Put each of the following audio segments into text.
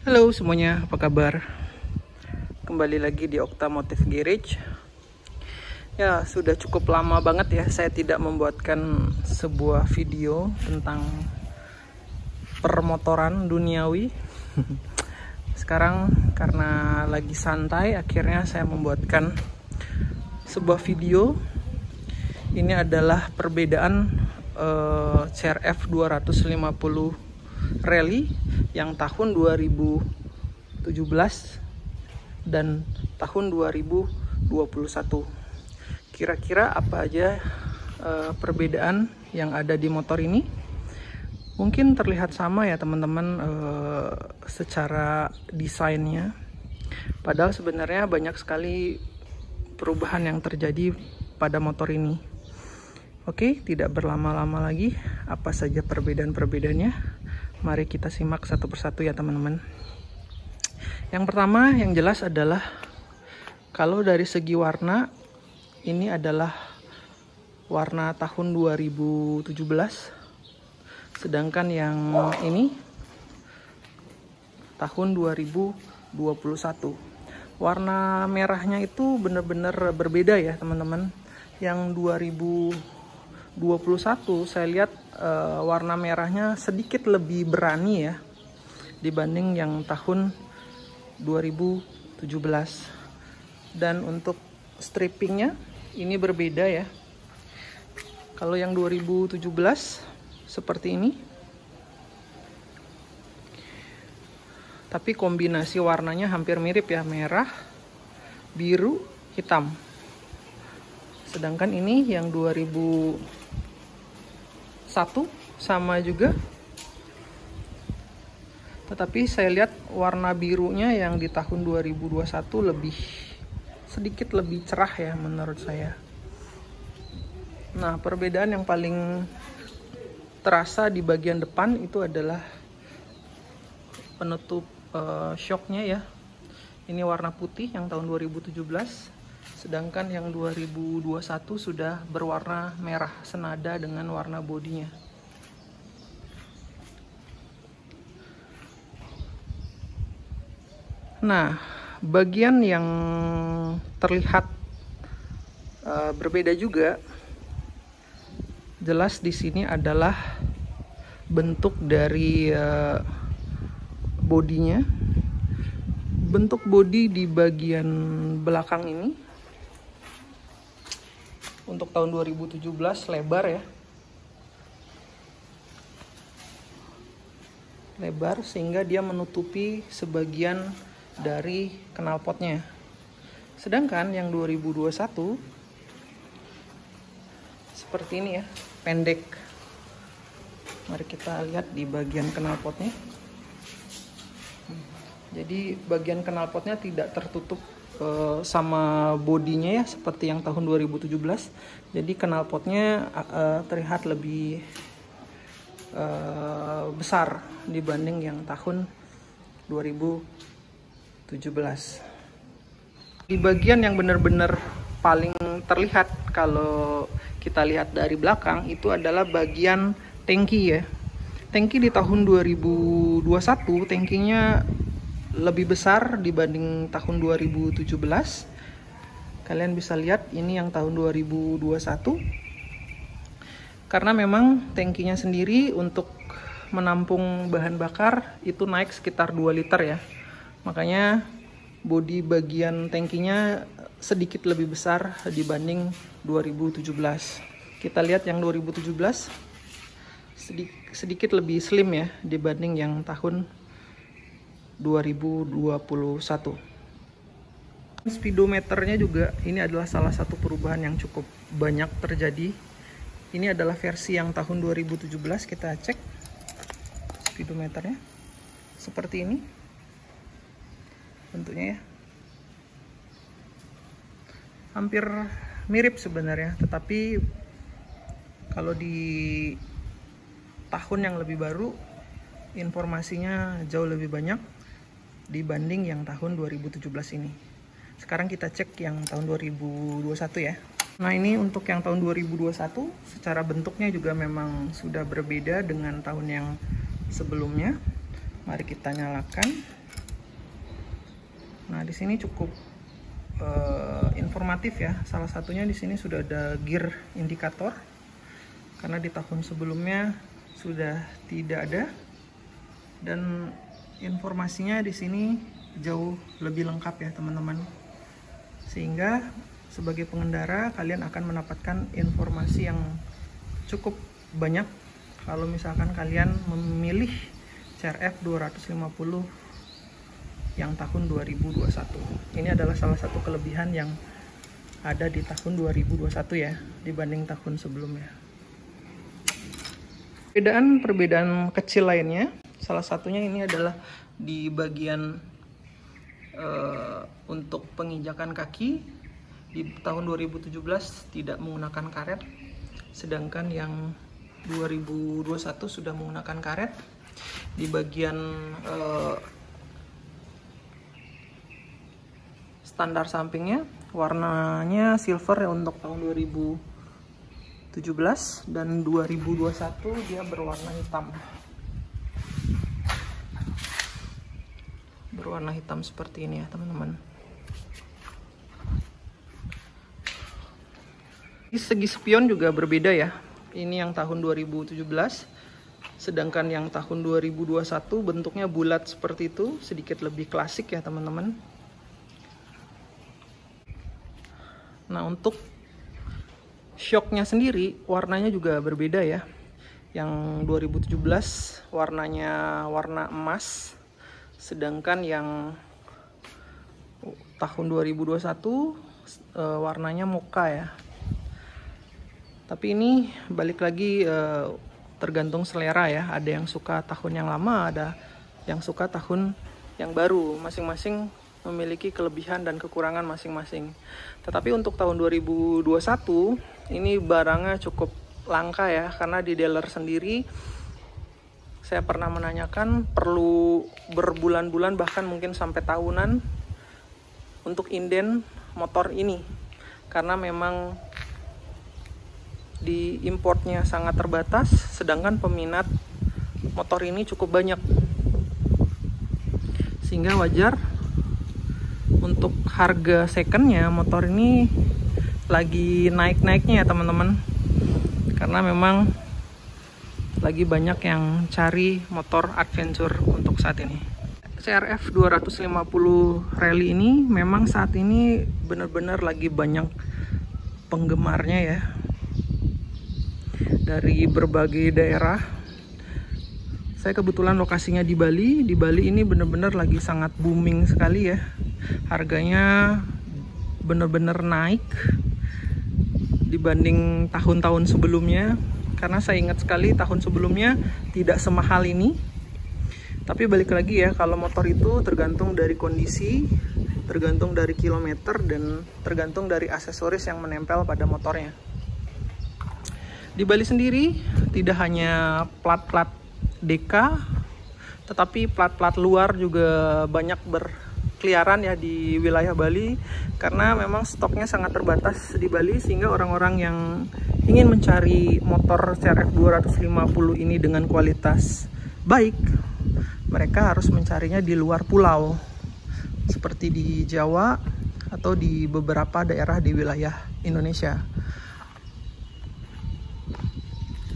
Halo semuanya, apa kabar? Kembali lagi di Oktamotif Garage. Ya, sudah cukup lama banget ya saya tidak membuatkan sebuah video tentang permotoran duniawi. Sekarang karena lagi santai, akhirnya saya membuatkan sebuah video. Ini adalah perbedaan CRF 250 Rally yang tahun 2017 dan tahun 2021. Kira-kira apa aja perbedaan yang ada di motor ini? Mungkin terlihat sama ya teman-teman secara desainnya. Padahal sebenarnya banyak sekali perubahan yang terjadi pada motor ini. Oke, tidak berlama-lama lagi. Apa saja perbedaan-perbedaannya? Mari kita simak satu persatu ya teman-teman. Yang pertama yang jelas adalah kalau dari segi warna, ini adalah warna tahun 2017. Sedangkan yang ini tahun 2021. Warna merahnya itu benar-benar berbeda ya teman-teman. Yang 2021 saya lihat warna merahnya sedikit lebih berani ya dibanding yang tahun 2017. Dan untuk strippingnya ini berbeda ya. Kalau yang 2017 seperti ini, tapi kombinasi warnanya hampir mirip ya, merah, biru, hitam. Sedangkan ini yang 2001 sama juga, tetapi saya lihat warna birunya yang di tahun 2021 sedikit lebih cerah ya menurut saya. Nah, perbedaan yang paling terasa di bagian depan itu adalah penutup shocknya ya. Ini warna putih yang tahun 2017, sedangkan yang 2021 sudah berwarna merah senada dengan warna bodinya. Nah, bagian yang terlihat berbeda juga jelas di sini adalah bentuk dari bodinya. Bentuk bodi di bagian belakang ini untuk tahun 2017 lebar ya. Lebar sehingga dia menutupi sebagian dari knalpotnya. Sedangkan yang 2021 seperti ini ya, pendek. Mari kita lihat di bagian knalpotnya. Jadi bagian knalpotnya tidak tertutup sama bodinya ya seperti yang tahun 2017. Jadi knalpotnya terlihat lebih besar dibanding yang tahun 2017. Di bagian yang benar-benar paling terlihat kalau kita lihat dari belakang itu adalah bagian tangki ya. Tangki di tahun 2021 tangkinya lebih besar dibanding tahun 2017. Kalian bisa lihat ini yang tahun 2021. Karena memang tangkinya sendiri untuk menampung bahan bakar itu naik sekitar 2 liter ya. Makanya bodi bagian tangkinya sedikit lebih besar dibanding 2017. Kita lihat yang 2017 sedikit lebih slim ya dibanding yang tahun 2021. Speedometernya juga ini adalah salah satu perubahan yang cukup banyak terjadi. Ini adalah versi yang tahun 2017. Kita cek speedometernya seperti ini bentuknya ya. Hampir mirip sebenarnya, tetapi kalau di tahun yang lebih baru informasinya jauh lebih banyak dibanding yang tahun 2017 ini. Sekarang kita cek yang tahun 2021 ya. Nah, ini untuk yang tahun 2021 secara bentuknya juga memang sudah berbeda dengan tahun yang sebelumnya. Mari kita nyalakan. Nah, di sini cukup informatif ya. Salah satunya di sini sudah ada gear indikator, karena di tahun sebelumnya sudah tidak ada, dan informasinya di sini jauh lebih lengkap ya teman-teman, sehingga sebagai pengendara kalian akan mendapatkan informasi yang cukup banyak kalau misalkan kalian memilih CRF 250 yang tahun 2021. Ini adalah salah satu kelebihan yang ada di tahun 2021 ya, dibanding tahun sebelumnya. Perbedaan kecil lainnya, salah satunya ini adalah di bagian untuk penginjakan kaki. Di tahun 2017 tidak menggunakan karet, sedangkan yang 2021 sudah menggunakan karet. Di bagian standar sampingnya warnanya silver ya untuk tahun 2017, dan 2021 dia berwarna hitam. Berwarna hitam seperti ini ya teman-teman. Di segi spion juga berbeda ya. Ini yang tahun 2017, sedangkan yang tahun 2021 bentuknya bulat seperti itu, sedikit lebih klasik ya teman-teman. Nah, untuk shocknya sendiri warnanya juga berbeda ya. Yang 2017 warnanya warna emas, sedangkan yang tahun 2021 warnanya mocha ya. Tapi ini balik lagi tergantung selera ya. Ada yang suka tahun yang lama, ada yang suka tahun yang baru. Masing-masing memiliki kelebihan dan kekurangan masing-masing. Tetapi untuk tahun 2021 ini barangnya cukup langka ya, karena di dealer sendiri saya pernah menanyakan perlu berbulan-bulan bahkan mungkin sampai tahunan untuk inden motor ini, karena memang di importnya sangat terbatas, sedangkan peminat motor ini cukup banyak, sehingga wajar untuk harga secondnya motor ini lagi naik-naiknya ya teman-teman, karena memang lagi banyak yang cari motor adventure untuk saat ini. CRF 250 Rally ini memang saat ini benar-benar lagi banyak penggemarnya ya, dari berbagai daerah. Saya kebetulan lokasinya di Bali. Di Bali ini benar-benar lagi sangat booming sekali ya. Harganya benar-benar naik dibanding tahun-tahun sebelumnya. Karena saya ingat sekali tahun sebelumnya tidak semahal ini. Tapi balik lagi ya, kalau motor itu tergantung dari kondisi, tergantung dari kilometer, dan tergantung dari aksesoris yang menempel pada motornya. Di Bali sendiri tidak hanya plat-plat DK, tetapi plat-plat luar juga banyak berkeliaran ya di wilayah Bali, karena memang stoknya sangat terbatas di Bali, sehingga orang-orang yang ingin mencari motor CRF 250 ini dengan kualitas baik, mereka harus mencarinya di luar pulau, seperti di Jawa atau di beberapa daerah di wilayah Indonesia.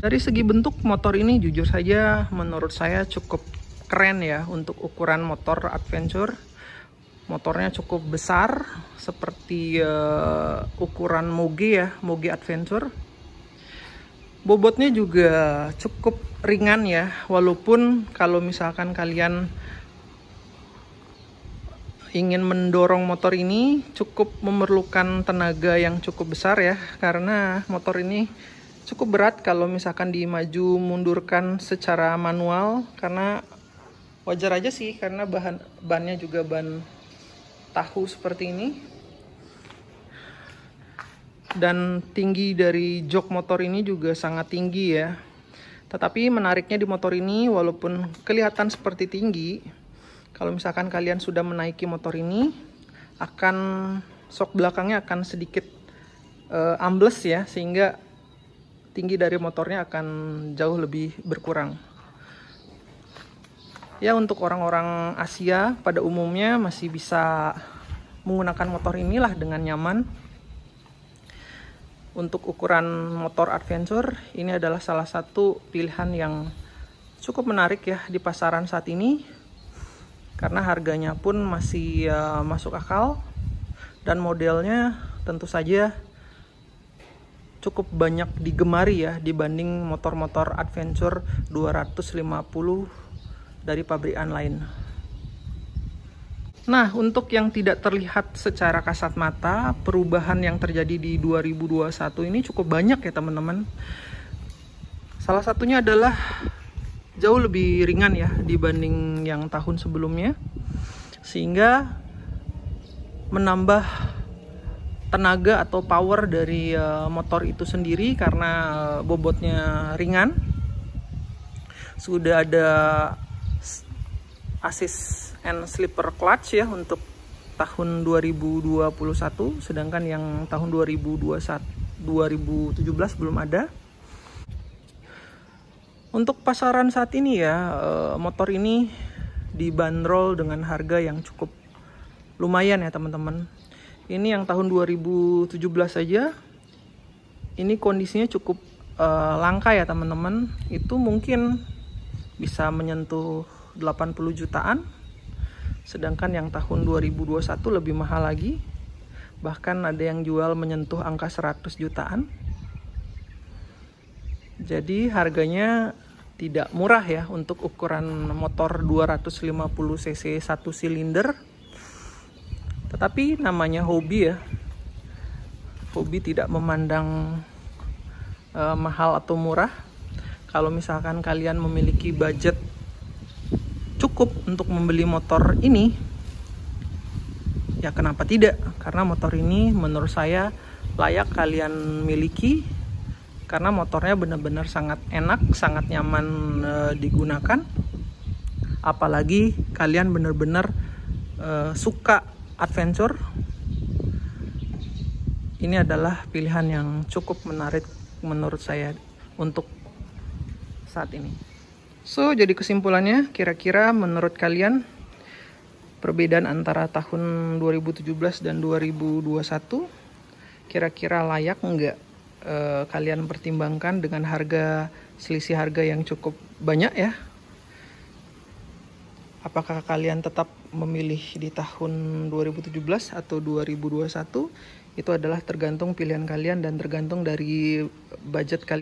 Dari segi bentuk motor ini jujur saja menurut saya cukup keren ya untuk ukuran motor adventure. Motornya cukup besar seperti ukuran Moge ya, Moge Adventure. Bobotnya juga cukup ringan ya, walaupun kalau misalkan kalian ingin mendorong motor ini cukup memerlukan tenaga yang cukup besar ya, karena motor ini cukup berat kalau misalkan dimaju mundurkan secara manual, karena wajar aja sih, karena bannya juga ban tahu seperti ini. Dan tinggi dari jok motor ini juga sangat tinggi ya. Tetapi menariknya di motor ini, walaupun kelihatan seperti tinggi, kalau misalkan kalian sudah menaiki motor ini, akan sok belakangnya akan sedikit ambles ya, sehingga tinggi dari motornya akan jauh lebih berkurang. Ya, untuk orang-orang Asia pada umumnya masih bisa menggunakan motor inilah dengan nyaman. Untuk ukuran motor adventure, ini adalah salah satu pilihan yang cukup menarik ya di pasaran saat ini, karena harganya pun masih masuk akal dan modelnya tentu saja cukup banyak digemari ya dibanding motor-motor adventure 250 dari pabrikan lain. Nah, untuk yang tidak terlihat secara kasat mata, perubahan yang terjadi di 2021 ini cukup banyak ya teman-teman. Salah satunya adalah jauh lebih ringan ya dibanding yang tahun sebelumnya, sehingga menambah tenaga atau power dari motor itu sendiri karena bobotnya ringan. Sudah ada assist and slipper clutch ya untuk tahun 2021, sedangkan yang tahun 2017 belum ada. Untuk pasaran saat ini ya, motor ini dibanderol dengan harga yang cukup lumayan ya teman-teman. Ini yang tahun 2017 saja, ini kondisinya cukup langka ya teman-teman. Itu mungkin bisa menyentuh 80 jutaan, sedangkan yang tahun 2021 lebih mahal lagi, bahkan ada yang jual menyentuh angka 100 jutaan. Jadi harganya tidak murah ya untuk ukuran motor 250 cc 1 silinder. Tetapi namanya hobi ya, hobi tidak memandang mahal atau murah. Kalau misalkan kalian memiliki budget cukup untuk membeli motor ini, ya kenapa tidak? Karena motor ini menurut saya layak kalian miliki, karena motornya benar-benar sangat enak, sangat nyaman digunakan. Apalagi kalian benar-benar suka adventure, ini adalah pilihan yang cukup menarik menurut saya untuk saat ini. So, jadi kesimpulannya, kira-kira menurut kalian perbedaan antara tahun 2017 dan 2021 kira-kira layak enggak kalian pertimbangkan dengan selisih harga yang cukup banyak ya? Apakah kalian tetap memilih di tahun 2017 atau 2021? Itu adalah tergantung pilihan kalian dan tergantung dari budget kalian.